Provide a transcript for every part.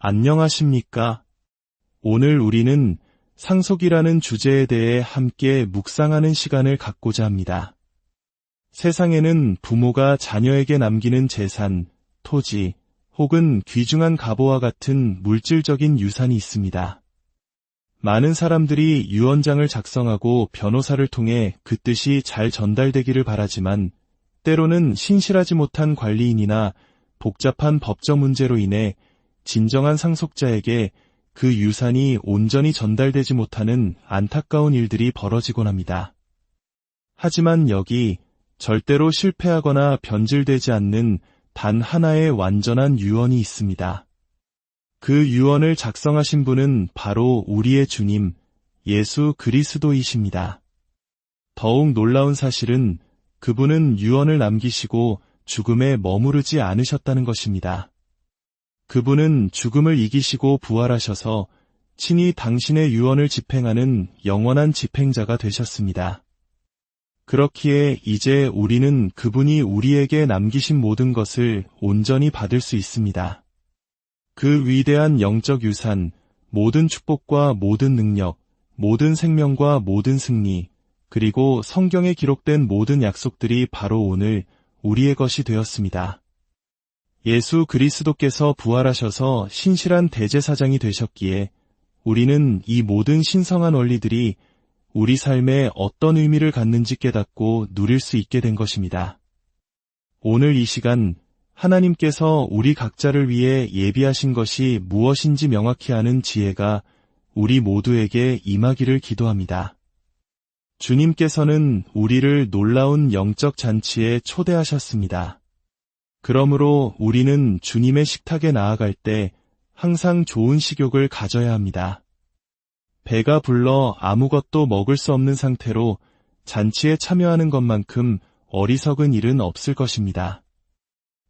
안녕하십니까? 오늘 우리는 상속이라는 주제에 대해 함께 묵상하는 시간을 갖고자 합니다. 세상에는 부모가 자녀에게 남기는 재산, 토지, 혹은 귀중한 갑오와 같은 물질적인 유산이 있습니다. 많은 사람들이 유언장을 작성하고 변호사를 통해 그 뜻이 잘 전달되기를 바라지만 때로는 신실하지 못한 관리인이나 복잡한 법적 문제로 인해 진정한 상속자에게 그 유산이 온전히 전달되지 못하는 안타까운 일들이 벌어지곤 합니다. 하지만 여기 절대로 실패하거나 변질되지 않는 단 하나의 완전한 유언이 있습니다. 그 유언을 작성하신 분은 바로 우리의 주님, 예수 그리스도이십니다. 더욱 놀라운 사실은 그분은 유언을 남기시고 죽음에 머무르지 않으셨다는 것입니다. 그분은 죽음을 이기시고 부활하셔서 친히 당신의 유언을 집행하는 영원한 집행자가 되셨습니다. 그렇기에 이제 우리는 그분이 우리에게 남기신 모든 것을 온전히 받을 수 있습니다. 그 위대한 영적 유산, 모든 축복과 모든 능력, 모든 생명과 모든 승리, 그리고 성경에 기록된 모든 약속들이 바로 오늘 우리의 것이 되었습니다. 예수 그리스도께서 부활하셔서 신실한 대제사장이 되셨기에 우리는 이 모든 신성한 원리들이 우리 삶에 어떤 의미를 갖는지 깨닫고 누릴 수 있게 된 것입니다. 오늘 이 시간 하나님께서 우리 각자를 위해 예비하신 것이 무엇인지 명확히 아는 지혜가 우리 모두에게 임하기를 기도합니다. 주님께서는 우리를 놀라운 영적 잔치에 초대하셨습니다. 그러므로 우리는 주님의 식탁에 나아갈 때 항상 좋은 식욕을 가져야 합니다. 배가 불러 아무것도 먹을 수 없는 상태로 잔치에 참여하는 것만큼 어리석은 일은 없을 것입니다.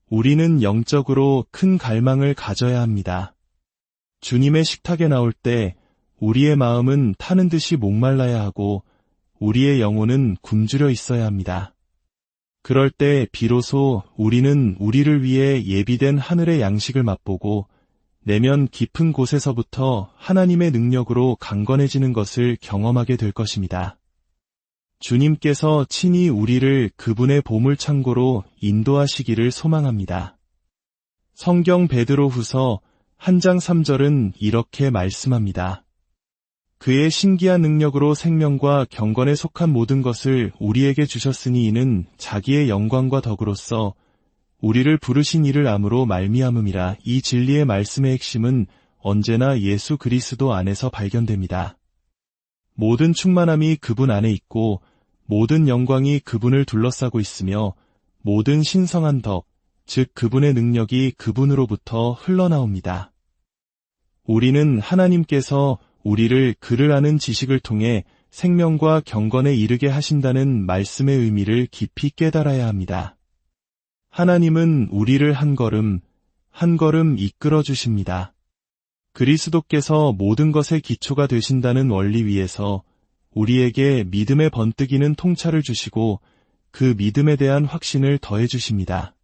우리는 영적으로 큰 갈망을 가져야 합니다. 주님의 식탁에 나올 때 우리의 마음은 타는 듯이 목말라야 하고 우리의 영혼은 굶주려 있어야 합니다. 그럴 때 비로소 우리는 우리를 위해 예비된 하늘의 양식을 맛보고 내면 깊은 곳에서부터 하나님의 능력으로 강건해지는 것을 경험하게 될 것입니다. 주님께서 친히 우리를 그분의 보물창고로 인도하시기를 소망합니다. 성경 베드로후서 1장 3절은 이렇게 말씀합니다. 그의 신기한 능력으로 생명과 경건에 속한 모든 것을 우리에게 주셨으니 이는 자기의 영광과 덕으로서 우리를 부르신 이를 암으로 말미암음이라. 이 진리의 말씀의 핵심은 언제나 예수 그리스도 안에서 발견됩니다. 모든 충만함이 그분 안에 있고 모든 영광이 그분을 둘러싸고 있으며 모든 신성한 덕, 즉 그분의 능력이 그분으로부터 흘러나옵니다. 우리는 하나님께서 우리를 그를 아는 지식을 통해 생명과 경건에 이르게 하신다는 말씀의 의미를 깊이 깨달아야 합니다. 하나님은 우리를 한 걸음 한 걸음 이끌어 주십니다. 그리스도께서 모든 것의 기초가 되신다는 원리 위에서 우리에게 믿음의 번뜩이는 통찰을 주시고 그 믿음에 대한 확신을 더해 주십니다.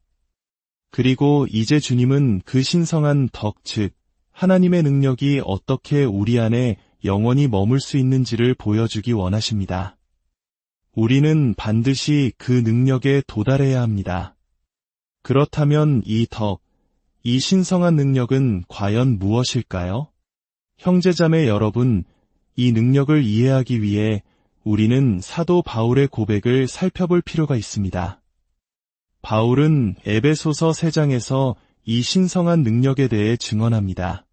그리고 이제 주님은 그 신성한 덕, 즉 하나님의 능력이 어떻게 우리 안에 영원히 머물 수 있는지를 보여주기 원하십니다. 우리는 반드시 그 능력에 도달해야 합니다. 그렇다면 이 덕, 이 신성한 능력은 과연 무엇일까요? 형제자매 여러분, 이 능력을 이해하기 위해 우리는 사도 바울의 고백을 살펴볼 필요가 있습니다. 바울은 에베소서 3장에서 이 신성한 능력에 대해 증언합니다.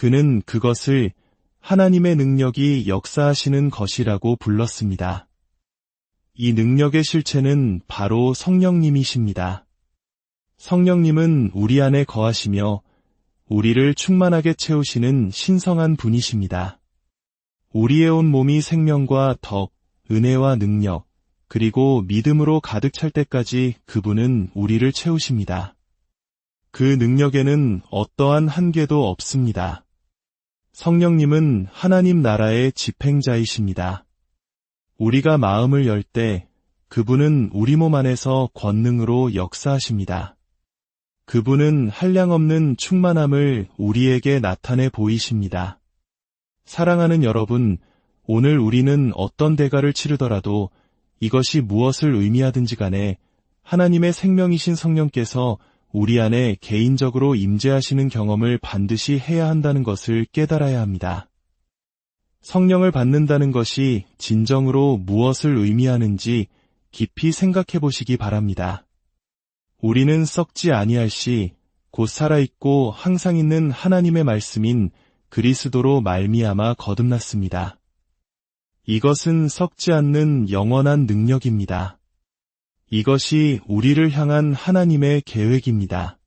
그는 그것을 하나님의 능력이 역사하시는 것이라고 불렀습니다. 이 능력의 실체는 바로 성령님이십니다. 성령님은 우리 안에 거하시며 우리를 충만하게 채우시는 신성한 분이십니다. 우리의 온 몸이 생명과 덕, 은혜와 능력, 그리고 믿음으로 가득 찰 때까지 그분은 우리를 채우십니다. 그 능력에는 어떠한 한계도 없습니다. 성령님은 하나님 나라의 집행자이십니다. 우리가 마음을 열 때 그분은 우리 몸 안에서 권능으로 역사하십니다. 그분은 한량없는 충만함을 우리에게 나타내 보이십니다. 사랑하는 여러분, 오늘 우리는 어떤 대가를 치르더라도 이것이 무엇을 의미하든지 간에 하나님의 생명이신 성령께서 우리 안에 개인적으로 임재하시는 경험을 반드시 해야 한다는 것을 깨달아야 합니다. 성령을 받는다는 것이 진정으로 무엇을 의미하는지 깊이 생각해 보시기 바랍니다. 우리는 썩지 아니할 시 곧 살아있고 항상 있는 하나님의 말씀인 그리스도로 말미암아 거듭났습니다. 이것은 썩지 않는 영원한 능력입니다. 이것이 우리를 향한 하나님의 계획입니다.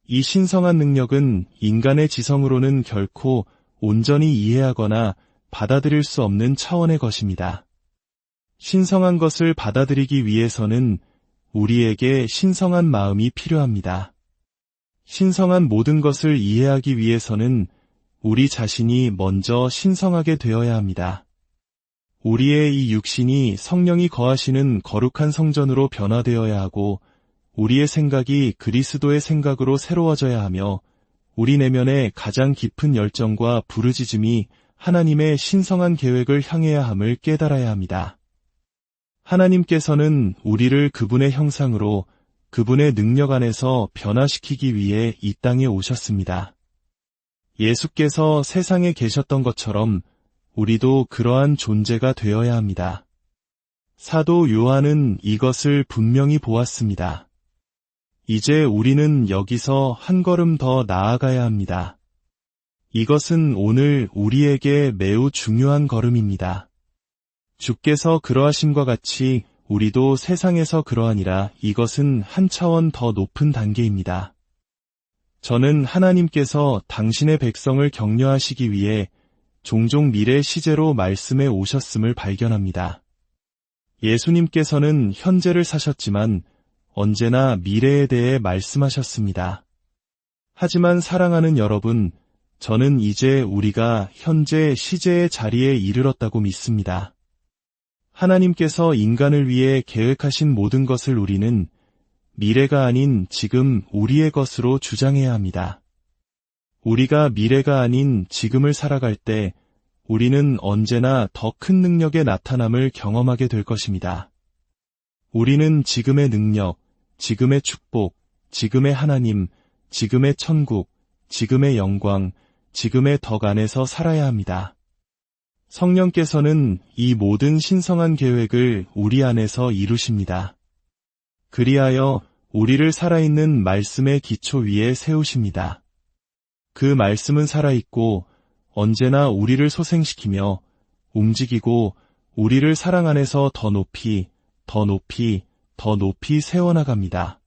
이 신성한 능력은 인간의 지성으로는 결코 온전히 이해하거나 받아들일 수 없는 차원의 것입니다. 신성한 것을 받아들이기 위해서는 우리에게 신성한 마음이 필요합니다. 신성한 모든 것을 이해하기 위해서는 우리 자신이 먼저 신성하게 되어야 합니다. 우리의 이 육신이 성령이 거하시는 거룩한 성전으로 변화되어야 하고 우리의 생각이 그리스도의 생각으로 새로워져야 하며 우리 내면의 가장 깊은 열정과 부르짖음이 하나님의 신성한 계획을 향해야 함을 깨달아야 합니다. 하나님께서는 우리를 그분의 형상으로 그분의 능력 안에서 변화시키기 위해 이 땅에 오셨습니다. 예수께서 세상에 계셨던 것처럼 우리도 그러한 존재가 되어야 합니다. 사도 요한은 이것을 분명히 보았습니다. 이제 우리는 여기서 한 걸음 더 나아가야 합니다. 이것은 오늘 우리에게 매우 중요한 걸음입니다. 주께서 그러하심과 같이 우리도 세상에서 그러하니라. 이것은 한 차원 더 높은 단계입니다. 저는 하나님께서 당신의 백성을 격려하시기 위해 종종 미래 시제로 말씀해 오셨음을 발견합니다. 예수님께서는 현재를 사셨지만 언제나 미래에 대해 말씀하셨습니다. 하지만 사랑하는 여러분, 저는 이제 우리가 현재 시제의 자리에 이르렀다고 믿습니다. 하나님께서 인간을 위해 계획하신 모든 것을 우리는 미래가 아닌 지금 우리의 것으로 주장해야 합니다. 우리가 미래가 아닌 지금을 살아갈 때 우리는 언제나 더 큰 능력의 나타남을 경험하게 될 것입니다. 우리는 지금의 능력, 지금의 축복, 지금의 하나님, 지금의 천국, 지금의 영광, 지금의 덕 안에서 살아야 합니다. 성령께서는 이 모든 신성한 계획을 우리 안에서 이루십니다. 그리하여 우리를 살아있는 말씀의 기초 위에 세우십니다. 그 말씀은 살아있고 언제나 우리를 소생시키며 움직이고 우리를 사랑 안에서 더 높이, 더 높이, 더 높이 세워나갑니다.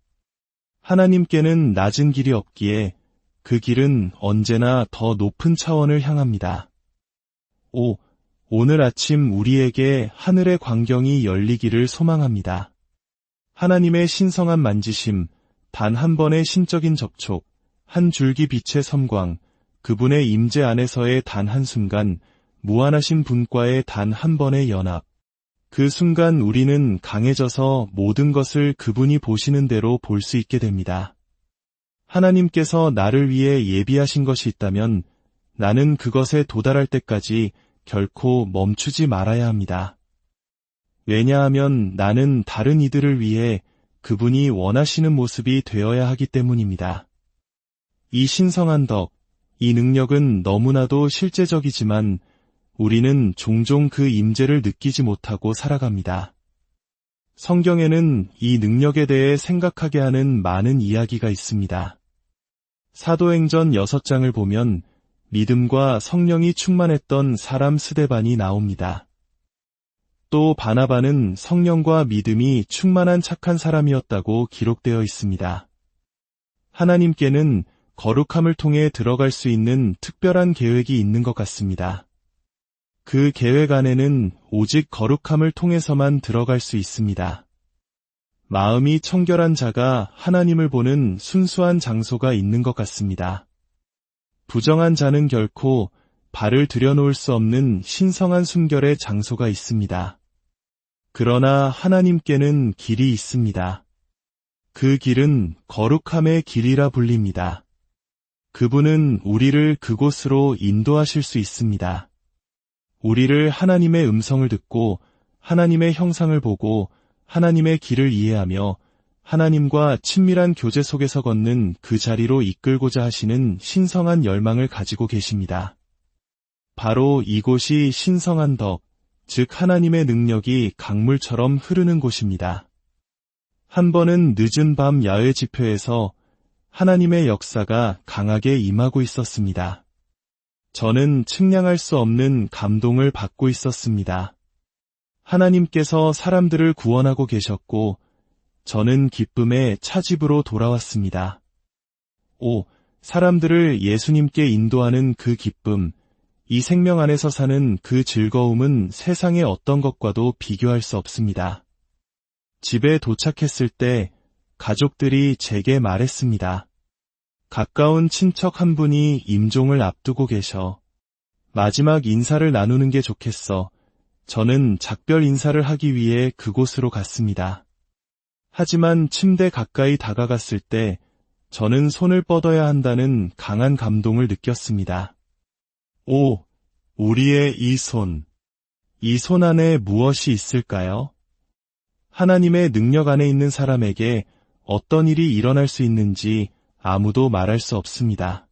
하나님께는 낮은 길이 없기에 그 길은 언제나 더 높은 차원을 향합니다. 오늘 아침 우리에게 하늘의 광경이 열리기를 소망합니다. 하나님의 신성한 만지심, 단 한 번의 신적인 접촉, 한 줄기 빛의 섬광, 그분의 임재 안에서의 단 한순간, 무한하신 분과의 단 한 번의 연합. 그 순간 우리는 강해져서 모든 것을 그분이 보시는 대로 볼 수 있게 됩니다. 하나님께서 나를 위해 예비하신 것이 있다면 나는 그것에 도달할 때까지 결코 멈추지 말아야 합니다. 왜냐하면 나는 다른 이들을 위해 그분이 원하시는 모습이 되어야 하기 때문입니다. 이 신성한 덕, 이 능력은 너무나도 실제적이지만 우리는 종종 그 임재를 느끼지 못하고 살아갑니다. 성경에는 이 능력에 대해 생각하게 하는 많은 이야기가 있습니다. 사도행전 6장을 보면 믿음과 성령이 충만했던 사람 스데반이 나옵니다. 또 바나바는 성령과 믿음이 충만한 착한 사람이었다고 기록되어 있습니다. 하나님께는 거룩함을 통해 들어갈 수 있는 특별한 계획이 있는 것 같습니다. 그 계획 안에는 오직 거룩함을 통해서만 들어갈 수 있습니다. 마음이 청결한 자가 하나님을 보는 순수한 장소가 있는 것 같습니다. 부정한 자는 결코 발을 들여놓을 수 없는 신성한 순결의 장소가 있습니다. 그러나 하나님께는 길이 있습니다. 그 길은 거룩함의 길이라 불립니다. 그분은 우리를 그곳으로 인도하실 수 있습니다. 우리를 하나님의 음성을 듣고 하나님의 형상을 보고 하나님의 길을 이해하며 하나님과 친밀한 교제 속에서 걷는 그 자리로 이끌고자 하시는 신성한 열망을 가지고 계십니다. 바로 이곳이 신성한 덕, 즉 하나님의 능력이 강물처럼 흐르는 곳입니다. 한 번은 늦은 밤 야외 집회에서 하나님의 역사가 강하게 임하고 있었습니다. 저는 측량할 수 없는 감동을 받고 있었습니다. 하나님께서 사람들을 구원하고 계셨고 저는 기쁨에 차집으로 돌아왔습니다. 사람들을 예수님께 인도하는 그 기쁨, 이 생명 안에서 사는 그 즐거움은 세상의 어떤 것과도 비교할 수 없습니다. 집에 도착했을 때 가족들이 제게 말했습니다. 가까운 친척 한 분이 임종을 앞두고 계셔. 마지막 인사를 나누는 게 좋겠어. 저는 작별 인사를 하기 위해 그곳으로 갔습니다. 하지만 침대 가까이 다가갔을 때 저는 손을 뻗어야 한다는 강한 감동을 느꼈습니다. 우리의 이 손 안에 무엇이 있을까요? 하나님의 능력 안에 있는 사람에게 어떤 일이 일어날 수 있는지 아무도 말할 수 없습니다.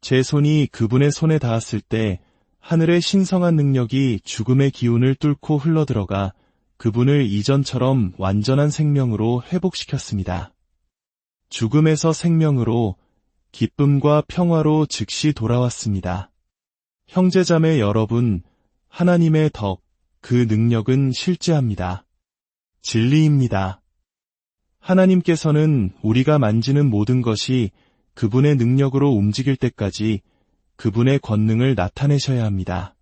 제 손이 그분의 손에 닿았을 때 하늘의 신성한 능력이 죽음의 기운을 뚫고 흘러들어가 그분을 이전처럼 완전한 생명으로 회복시켰습니다. 죽음에서 생명으로, 기쁨과 평화로 즉시 돌아왔습니다. 형제자매 여러분, 하나님의 덕, 그 능력은 실제합니다. 진리입니다. 하나님께서는 우리가 만지는 모든 것이 그분의 능력으로 움직일 때까지 그분의 권능을 나타내셔야 합니다.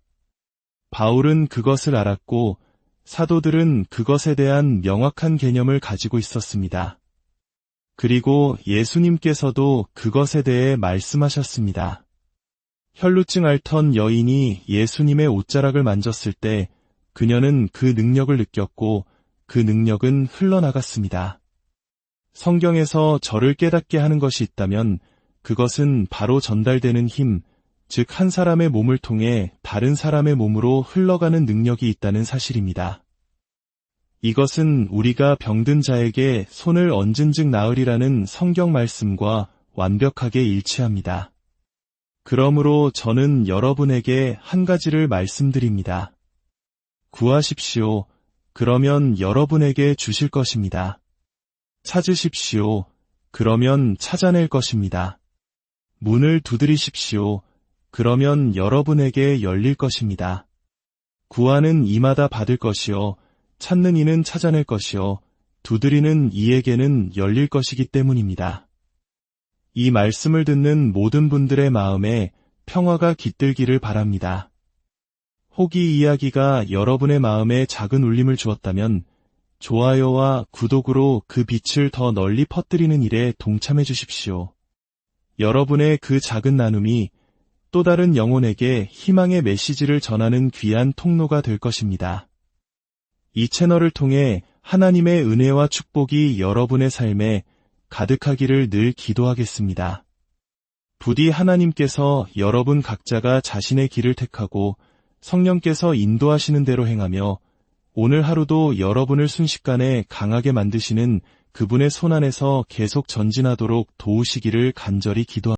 바울은 그것을 알았고 사도들은 그것에 대한 명확한 개념을 가지고 있었습니다. 그리고 예수님께서도 그것에 대해 말씀하셨습니다. 혈루증 앓던 여인이 예수님의 옷자락을 만졌을 때 그녀는 그 능력을 느꼈고 그 능력은 흘러나갔습니다. 성경에서 저를 깨닫게 하는 것이 있다면 그것은 바로 전달되는 힘, 즉 한 사람의 몸을 통해 다른 사람의 몸으로 흘러가는 능력이 있다는 사실입니다. 이것은 우리가 병든 자에게 손을 얹은 즉 나으리라는 성경 말씀과 완벽하게 일치합니다. 그러므로 저는 여러분에게 한 가지를 말씀드립니다. 구하십시오. 그러면 여러분에게 주실 것입니다. 찾으십시오. 그러면 찾아낼 것입니다. 문을 두드리십시오. 그러면 여러분에게 열릴 것입니다. 구하는 이마다 받을 것이요. 찾는 이는 찾아낼 것이요. 두드리는 이에게는 열릴 것이기 때문입니다. 이 말씀을 듣는 모든 분들의 마음에 평화가 깃들기를 바랍니다. 혹 이 이야기가 여러분의 마음에 작은 울림을 주었다면 좋아요와 구독으로 그 빛을 더 널리 퍼뜨리는 일에 동참해 주십시오. 여러분의 그 작은 나눔이 또 다른 영혼에게 희망의 메시지를 전하는 귀한 통로가 될 것입니다. 이 채널을 통해 하나님의 은혜와 축복이 여러분의 삶에 가득하기를 늘 기도하겠습니다. 부디 하나님께서 여러분 각자가 자신의 길을 택하고 성령께서 인도하시는 대로 행하며 오늘 하루도 여러분을 순식간에 강하게 만드시는 그분의 손 안에서 계속 전진하도록 도우시기를 간절히 기도합니다.